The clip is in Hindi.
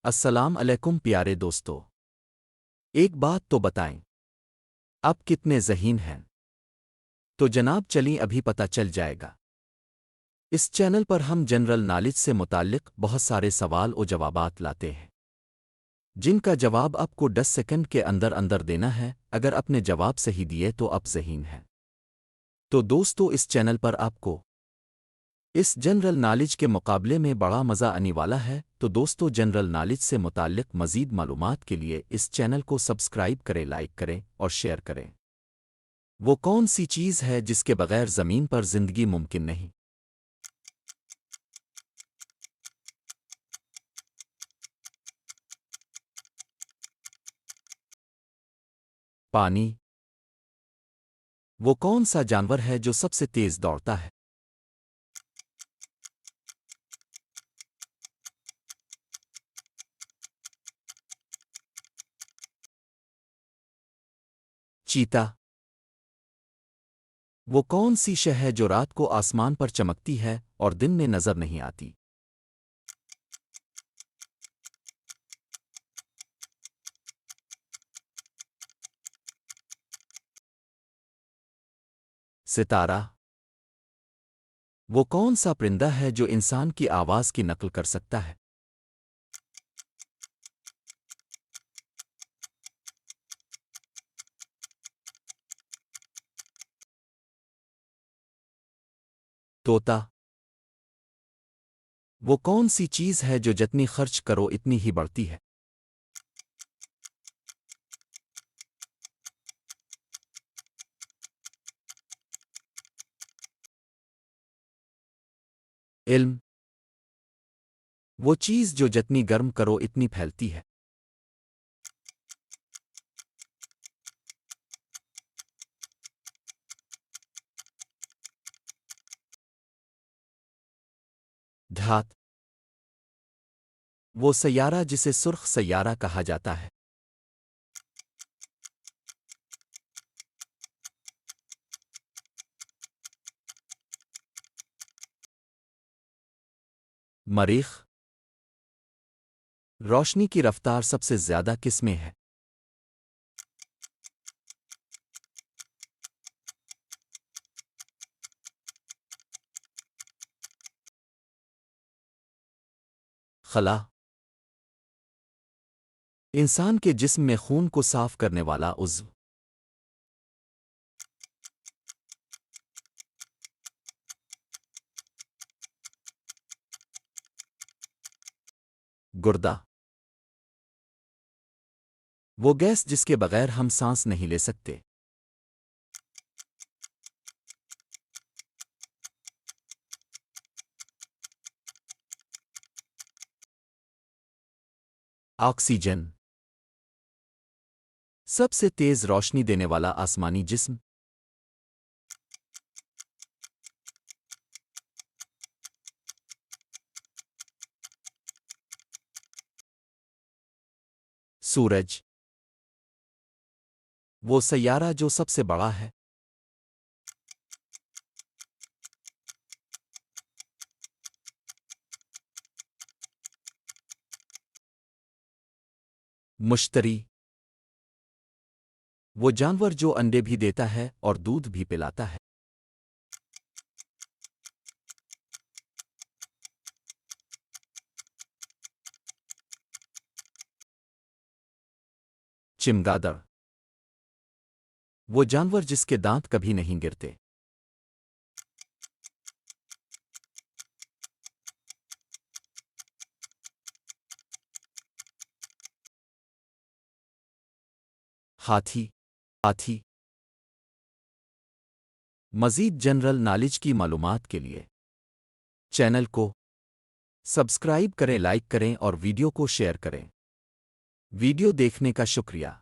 अस्सलाम अलैकुम प्यारे दोस्तों। एक बात तो बताएं, आप कितने ज़हीन हैं? तो जनाब चलिए अभी पता चल जाएगा। इस चैनल पर हम जनरल नॉलेज से मुताल्लिक बहुत सारे सवाल और जवाबात लाते हैं, जिनका जवाब आपको 10 सेकंड के अंदर अंदर देना है। अगर आपने जवाब सही दिए तो आप ज़हीन हैं। तो दोस्तों, इस चैनल पर आपको इस जनरल नॉलेज के मुकाबले में बड़ा मज़ा आने वाला है। तो दोस्तों, जनरल नॉलेज से मुताल्लिक मज़ीद मालूमात के लिए इस चैनल को सब्सक्राइब करें, लाइक करें और शेयर करें। वो कौन सी चीज़ है जिसके बगैर ज़मीन पर ज़िंदगी मुमकिन नहीं? पानी। वो कौन सा जानवर है जो सबसे तेज़ दौड़ता है? चीता। वो कौन सी शय है जो रात को आसमान पर चमकती है और दिन में नज़र नहीं आती? सितारा। वो कौन सा परिंदा है जो इंसान की आवाज़ की नकल कर सकता है? तोता। वो कौन सी चीज़ है जो जितनी खर्च करो इतनी ही बढ़ती है? इल्म। वो चीज़ जो जितनी गर्म करो इतनी फैलती है? धात। वो सैयारा जिसे सुर्ख सैयारा कहा जाता है? मरीख। रोशनी की रफ्तार सबसे ज्यादा किस में है? खला। इंसान के जिस्म में खून को साफ करने वाला उज़्व? गुर्दा। वो गैस जिसके बगैर हम सांस नहीं ले सकते? ऑक्सीजन। सबसे तेज रोशनी देने वाला आसमानी जिस्म? सूरज। वो सैयारा जो सबसे बड़ा है? मुश्तरी। वो जानवर जो अंडे भी देता है और दूध भी पिलाता है? चिमगादड़। वो जानवर जिसके दांत कभी नहीं गिरते? हाथी। हाथी। मज़ीद जनरल नॉलेज की मालूमात के लिए चैनल को सब्सक्राइब करें, लाइक करें और वीडियो को शेयर करें। वीडियो देखने का शुक्रिया।